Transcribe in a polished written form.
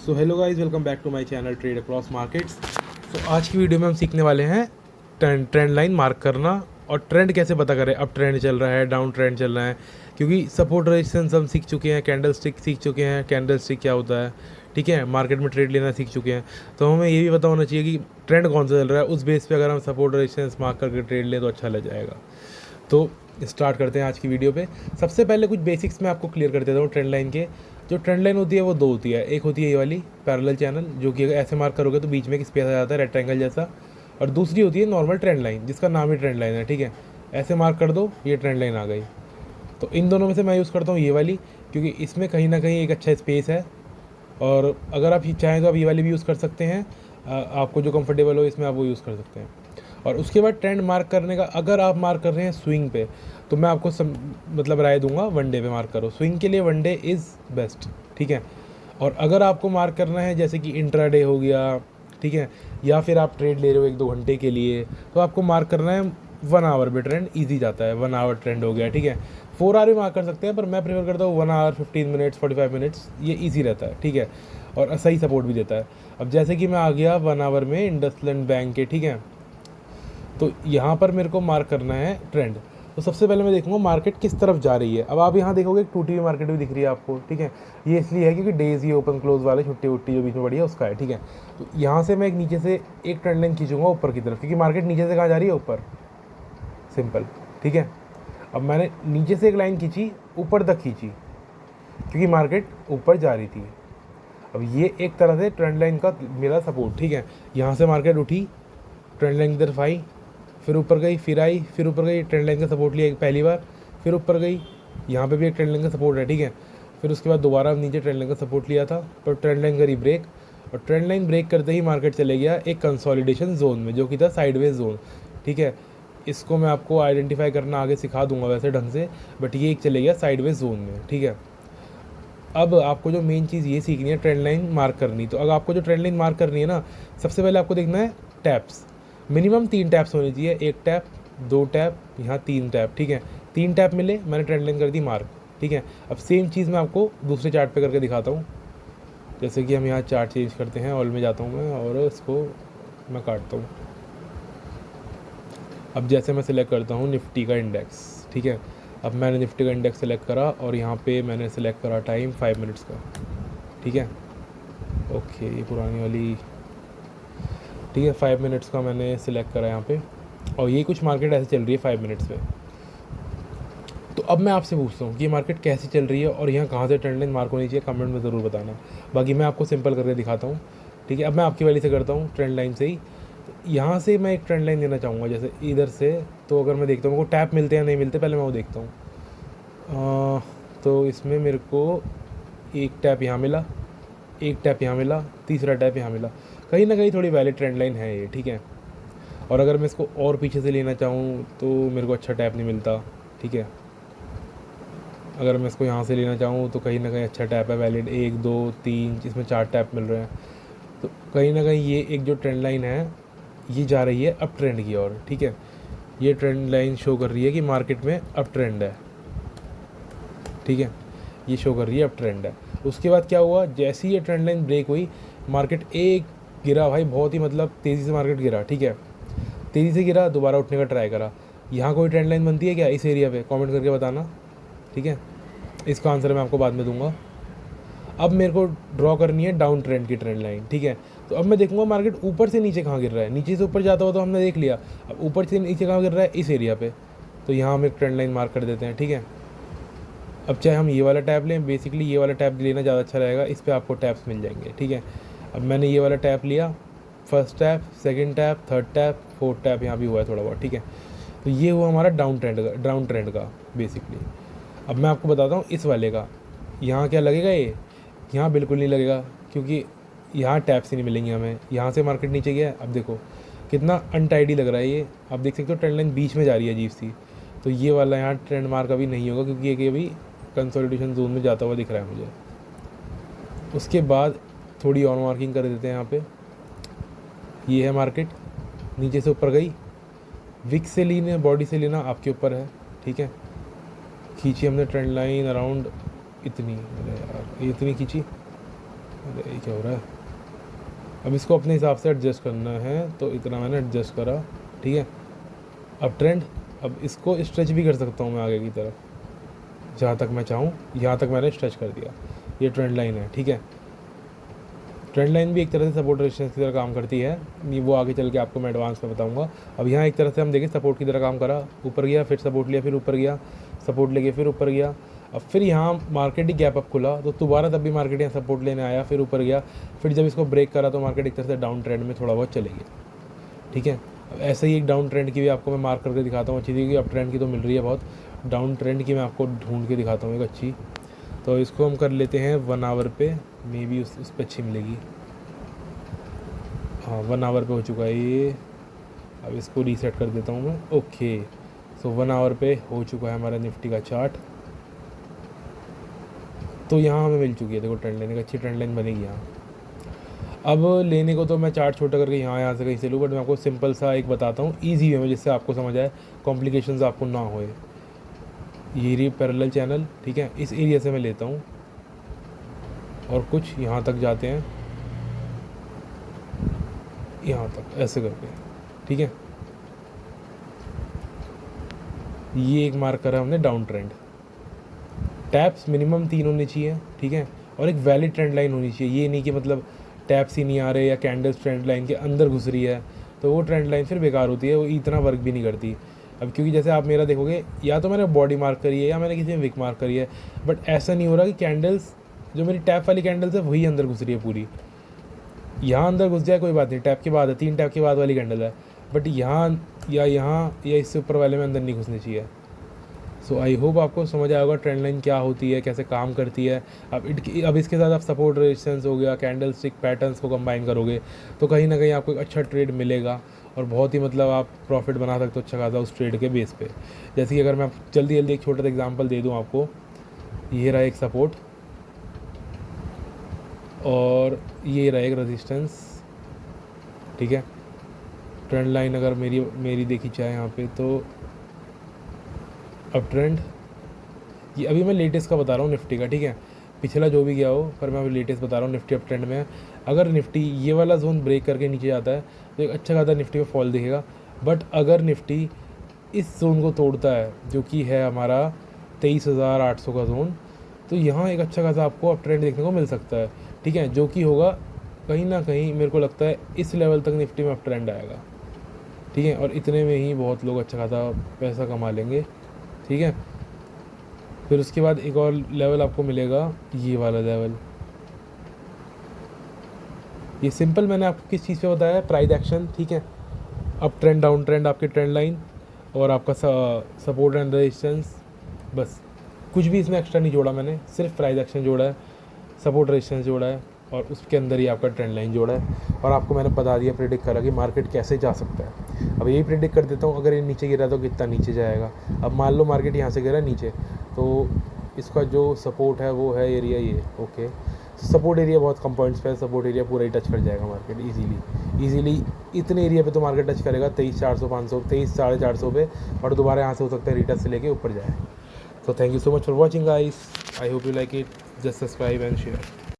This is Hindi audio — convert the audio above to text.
So hello guys, welcome back to my channel trade across markets. तो आज की वीडियो में हम सीखने वाले हैं ट्रेंड लाइन मार्क करना और ट्रेंड कैसे पता करें। अब ट्रेंड चल रहा है, डाउन ट्रेंड चल रहा है, क्योंकि सपोर्ट रेजिस्टेंस हम सीख चुके हैं, कैंडल स्टिक सीख चुके हैं, कैंडल स्टिक क्या होता है, ठीक है, मार्केट में ट्रेड लेना सीख चुके हैं। तो हमें ये भी पता होना चाहिए कि ट्रेंड कौन सा चल रहा है। उस बेस पे अगर हम सपोर्ट रेजिस्टेंस मार्क करके ट्रेड लें तो अच्छा लग जाएगा। तो स्टार्ट करते हैं आज की वीडियो पे। सबसे पहले कुछ बेसिक्स मैं आपको क्लियर कर देता हूँ ट्रेंड लाइन के। जो ट्रेंड लाइन होती है वो दो होती है। एक होती है ये वाली पैरेलल चैनल, जो कि अगर ऐसे मार्क करोगे तो बीच में एक स्पेस आ जाता है रेक्टेंगल जैसा, और दूसरी होती है नॉर्मल ट्रेंड लाइन, जिसका नाम ही ट्रेंड लाइन है, ठीक है। ऐसे मार्क कर दो, ये ट्रेंड लाइन आ गई। तो इन दोनों में से मैं यूज़ करता हूँ ये वाली, क्योंकि इसमें कहीं ना कहीं एक अच्छा स्पेस है। और अगर आप चाहें तो आप ये वाली भी यूज़ कर सकते हैं, आपको जो कंफर्टेबल हो इसमें आप वो यूज़ कर सकते हैं। और उसके बाद ट्रेंड मार्क करने का, अगर आप मार्क कर रहे हैं स्विंग पे, तो मैं आपको मतलब राय दूंगा वन डे पे मार्क करो। स्विंग के लिए वन डे इज़ बेस्ट, ठीक है। और अगर आपको मार्क करना है जैसे कि इंट्राडे हो गया, ठीक है, या फिर आप ट्रेड ले रहे हो 1-2 घंटे के लिए, तो आपको मार्क करना है 1 आवर पे। ट्रेंड ईजी जाता है, 1 आवर ट्रेंड हो गया, ठीक है। 4 आवर भी मार्क कर सकते हैं, पर मैं प्रेफर करता हूँ 1 आवर 15 मिनट्स 45 मिनट्स, ये ईजी रहता है, ठीक है, और सही सपोर्ट भी देता है। अब जैसे कि मैं आ गया 1 आवर में इंडसलैंड बैंक के, ठीक है। तो यहाँ पर मेरे को मार्क करना है ट्रेंड। तो सबसे पहले मैं देखूंगा मार्केट किस तरफ जा रही है। अब आप यहाँ देखोगे एक टूटी हुई मार्केट भी दिख रही है आपको, ठीक है। ये इसलिए है क्योंकि डेज ये ओपन क्लोज वाले छुट्टी उट्टी जो बीच में पड़ी है उसका है, ठीक है। तो यहाँ से मैं एक नीचे से एक ट्रेंड लाइन खींचूंगा ऊपर की तरफ, क्योंकि मार्केट नीचे से कहाँ जा रही है, ऊपर, सिंपल, ठीक है। अब मैंने नीचे से एक लाइन खींची, ऊपर तक खींची, क्योंकि मार्केट ऊपर जा रही थी। अब ये एक तरह से ट्रेंड लाइन का मेरा सपोर्ट, ठीक है। यहाँ से मार्केट उठी, ट्रेंड लाइन की तरफ आई, फिर ऊपर गई, फिर आई, फिर ऊपर गई, ट्रेंड लाइन का सपोर्ट लिया एक पहली बार, फिर ऊपर गई, यहाँ पे भी एक ट्रेंड लाइन का सपोर्ट है, ठीक है। फिर उसके बाद दोबारा नीचे ट्रेंड लाइन का सपोर्ट लिया था, पर ट्रेंड लाइन करी ब्रेक, और ट्रेंड लाइन ब्रेक करते ही मार्केट चले गया एक कंसोलिडेशन जोन में, जो कि था साइडवेज जोन, ठीक है। इसको मैं आपको आइडेंटिफाई करना आगे सिखा दूंगा वैसे ढंग से, बट ये एक चले गया साइडवेज जोन में, ठीक है। अब आपको जो मेन चीज़ ये सीखनी है ट्रेंड लाइन मार्क करनी। तो अगर आपको जो ट्रेंड लाइन मार्क करनी है ना, सबसे पहले आपको देखना है टैप्स। मिनिमम 3 टैप्स होने चाहिए, 1 टैप, 2 टैप, यहाँ 3 टैप, ठीक है। 3 टैप मिले, मैंने ट्रेंड लाइन कर दी मार्क, ठीक है। अब सेम चीज़ मैं आपको दूसरे चार्ट पे करके दिखाता हूँ। जैसे कि हम यहाँ चार्ट चेंज करते हैं, ऑल में जाता हूँ मैं और इसको मैं काटता हूँ। अब जैसे मैं सिलेक्ट करता हूँ निफ्टी का इंडेक्स, ठीक है। अब मैंने निफ्टी का इंडेक्स सेलेक्ट करा और यहाँ पे मैंने सेलेक्ट करा टाइम 5 मिनट्स का, ठीक है। ओके, ये पुरानी वाली, ठीक है, 5 मिनट्स का मैंने सेलेक्ट करा यहाँ पे, और ये कुछ मार्केट ऐसे चल रही है 5 मिनट्स पे। तो अब मैं आपसे पूछता हूँ कि ये मार्केट कैसे चल रही है और यहाँ कहाँ से ट्रेंड लाइन मार्क होनी चाहिए, कमेंट में ज़रूर बताना। बाकी मैं आपको सिंपल करके दिखाता हूँ, ठीक है। अब मैं आपकी वाली से करता हूँ ट्रेंड लाइन से ही। यहाँ से मैं एक ट्रेंड लाइन देना चाहूँगा, जैसे इधर से। तो अगर मैं देखता हूँ मेरे को टैप मिलते हैं या नहीं मिलते, पहले मैं वो देखता हूँ। तो इसमें मेरे को एक टैप यहाँ मिला, एक टैप यहाँ मिला, तीसरा टैप यहाँ मिला, कहीं ना कहीं थोड़ी वैलिड ट्रेंड लाइन है ये, ठीक है। और अगर मैं इसको और पीछे से लेना चाहूँ तो मेरे को अच्छा टैप नहीं मिलता, ठीक है। अगर मैं इसको यहाँ से लेना चाहूँ तो कहीं ना कहीं अच्छा टैप है, वैलिड 1 2 3, इसमें 4 टैप मिल रहे हैं। तो कहीं ना कहीं ये एक जो ट्रेंड लाइन है ये जा रही है अप ट्रेंड की ओर, ठीक है। ये ट्रेंड लाइन शो कर रही है कि मार्केट में अप ट्रेंड है, ठीक है। ये शो कर रही है अप ट्रेंड है। उसके बाद क्या हुआ, जैसे ही ये ट्रेंड लाइन ब्रेक हुई, मार्केट एक गिरा भाई, बहुत ही मतलब तेज़ी से मार्केट गिरा, ठीक है। तेज़ी से गिरा, दोबारा उठने का ट्राई करा। यहाँ कोई ट्रेंड लाइन बनती है क्या इस एरिया पे, कमेंट करके बताना, ठीक है। इसका आंसर मैं आपको बाद में दूंगा। अब मेरे को ड्रॉ करनी है डाउन ट्रेंड की ट्रेंड लाइन, ठीक है। तो अब मैं देखूंगा मार्केट ऊपर से नीचे कहाँ गिर रहा है। नीचे से ऊपर जाता हुआ तो हमने देख लिया, अब ऊपर से नीचे कहाँ गिर रहा है, इस एरिया पे। तो यहाँ हम एक ट्रेंड लाइन मार्क कर देते हैं, ठीक है। अब चाहे हम ये वाला टैप लें, बेसिकली ये वाला टैप लेना ज़्यादा अच्छा रहेगा, इस पर आपको टैप्स मिल जाएंगे, ठीक है। अब मैंने ये वाला टैप लिया, first tap, second tap, third tap, fourth tap यहाँ भी हुआ है थोड़ा बहुत, ठीक है। तो ये हुआ हमारा डाउन ट्रेंड का बेसिकली। अब मैं आपको बताता हूँ इस वाले का, यहाँ क्या लगेगा, ये यहाँ बिल्कुल नहीं लगेगा, क्योंकि यहाँ टैप्स ही नहीं मिलेंगे हमें। यहाँ से मार्केट नीचे गया है, अब देखो कितना अनटाइडी लग रहा है ये। आप देख सकते हो ट्रेंड लाइन बीच में जा रही है अजीब सी। तो ये वाला यहाँ ट्रेंड मार्क अभी नहीं होगा, क्योंकि ये अभी कंसोलिडेशन जोन में जाता हुआ दिख रहा है मुझे। उसके बाद थोड़ी और मार्किंग कर देते हैं यहाँ पे। ये है मार्केट, नीचे से ऊपर गई, विक से लेना बॉडी से लेना आपके ऊपर है, ठीक है। खींची हमने ट्रेंड लाइन अराउंड इतनी, अरे यार ये इतनी खींची, अरे ये क्या हो रहा है। अब इसको अपने हिसाब से एडजस्ट करना है, तो इतना मैंने एडजस्ट करा, ठीक है। अब ट्रेंड, अब इसको स्ट्रेच भी कर सकता हूँ मैं आगे की तरफ, जहाँ तक मैं चाहूँ, यहाँ तक मैंने स्ट्रेच कर दिया। ये ट्रेंड लाइन है, ठीक है। ट्रेंड लाइन भी एक तरह से सपोर्ट रेजिस्टेंस की तरह काम करती है, ये वो आगे चल के आपको मैं एडवांस में बताऊंगा। अब यहाँ एक तरह से हम देखें सपोर्ट की तरह काम करा, ऊपर गया, फिर सपोर्ट लिया, फिर ऊपर गया, सपोर्ट लेके फिर ऊपर गया। अब फिर यहाँ मार्केट ही गैप अप खुला, तो दोबारा तब भी मार्केट यहाँ सपोर्ट लेने आया, फिर ऊपर गया, फिर जब इसको ब्रेक करा तो मार्केट एक तरह से डाउन ट्रेंड में थोड़ा बहुत चले गया, ठीक है। अब ऐसे ही एक डाउन ट्रेंड की भी आपको मैं मार्क करके दिखाता हूँ अच्छी, कि अप ट्रेंड की तो मिल रही है बहुत, डाउन ट्रेंड की मैं आपको ढूंढ के दिखाता हूँ एक अच्छी। तो इसको हम कर लेते हैं 1 आवर पे, मे बी उस पर अच्छी मिलेगी। हाँ 1 आवर पे हो चुका है ये। अब इसको रीसेट कर देता हूँ मैं, ओके। सो 1 आवर पे हो चुका है हमारा निफ्टी का चार्ट। तो यहाँ हमें मिल चुकी है, देखो ट्रेंड लाइन, एक अच्छी ट्रेंड लाइन बनेगी यहाँ। अब लेने को तो मैं चार्ट छोटा करके यहाँ से कहीं से लूँ, बट मैं आपको सिंपल सा एक बताता हूँ ईजी वे में, जिससे आपको समझ आए, कॉम्प्लिकेशंस आपको ना होए। ये रही पैरेलल चैनल, ठीक है, इस एरिया से मैं लेता हूँ और कुछ यहाँ तक जाते हैं, यहाँ तक ऐसे करके, ठीक है। ये एक मार्क करा हमने डाउन ट्रेंड, टैप्स मिनिमम 3 होनी चाहिए, ठीक है, और एक वैलिड ट्रेंड लाइन होनी चाहिए। ये नहीं कि मतलब टैप्स ही नहीं आ रहे या कैंडल्स ट्रेंड लाइन के अंदर घुस रही है, तो वो ट्रेंड लाइन फिर बेकार होती है, वो इतना वर्क भी नहीं करती। अब क्योंकि जैसे आप मेरा देखोगे, या तो मैंने बॉडी मार्क करी है या मैंने किसी में विक मार्क करी है, बट ऐसा नहीं हो रहा कि कैंडल्स, जो मेरी टैप वाली कैंडल्स है वही अंदर घुस रही है पूरी। यहाँ अंदर घुस जाए कोई बात नहीं, टैप के बाद है, 3 टैप के बाद वाली कैंडल है, बट यहाँ या इससे ऊपर वाले में अंदर नहीं घुसनी चाहिए। सो आई होप आपको समझ आया होगा ट्रेंड लाइन क्या होती है, कैसे काम करती है। अब इसके साथ आप सपोर्ट रेजिस्टेंस हो गया, कैंडल स्टिक पैटर्न्स को कंबाइन करोगे तो कहीं ना कहीं आपको एक अच्छा ट्रेड मिलेगा, और बहुत ही मतलब आप प्रॉफिट बना सकते हो अच्छा खासा उस ट्रेड के बेस पे। जैसे कि अगर मैं जल्दी एक छोटा सा एग्जांपल दे दूँ आपको, ये रहा एक सपोर्ट और ये रहा एक रेजिस्टेंस, ठीक है। ट्रेंड लाइन अगर मेरी देखी जाए यहाँ पे, तो अब ट्रेंड, ये अभी मैं लेटेस्ट का बता रहा हूँ निफ्टी का, ठीक है, पिछला जो भी गया हो, पर मैं अभी लेटेस्ट बता रहा हूँ। निफ्टी अप ट्रेंड में है। अगर निफ्टी ये वाला जोन ब्रेक करके नीचे जाता है तो एक अच्छा खासा निफ्टी में फॉल दिखेगा, बट अगर निफ्टी इस जोन को तोड़ता है, जो कि है हमारा 23,800 का जोन, तो यहाँ एक अच्छा खासा आपको अप ट्रेंड देखने को मिल सकता है, ठीक है, जो कि होगा कहीं ना कहीं, मेरे को लगता है इस लेवल तक निफ्टी में अप ट्रेंड आएगा, ठीक है, और इतने में ही बहुत लोग अच्छा खासा पैसा कमा लेंगे, ठीक है। फिर उसके बाद एक और लेवल आपको मिलेगा, ये वाला लेवल। ये सिंपल मैंने आपको किस चीज़ पे बताया है, प्राइस एक्शन, ठीक है। अप ट्रेंड डाउन ट्रेंड आपकी ट्रेंड लाइन, और आपका सपोर्ट एंड रेजिस्टेंस, बस कुछ भी इसमें एक्स्ट्रा नहीं जोड़ा मैंने, सिर्फ प्राइस एक्शन जोड़ा है, सपोर्ट रेजिस्टेंस जोड़ा है, और उसके अंदर ही आपका ट्रेंड लाइन जोड़ा है, और आपको मैंने बता दिया, प्रेडिक्ट करा कि मार्केट कैसे जा सकता है। अब यही प्रेडिक्ट कर देता हूँ, अगर ये नीचे गिरा तो कितना नीचे जाएगा। अब मान लो मार्केट यहाँ से गिरा नीचे, तो इसका जो सपोर्ट है वो है एरिया ये, ओके। सपोर्ट एरिया बहुत कम पॉइंट्स पे है, सपोर्ट एरिया पूरा ही टच कर जाएगा मार्केट इजीली इतने एरिया पे तो मार्केट टच करेगा 23,400 500 23,450 पे, और दोबारा यहाँ से हो सकता है रिटच से लेके ऊपर जाए। So thank you so much for watching guys. I hope you like it. Just subscribe and share.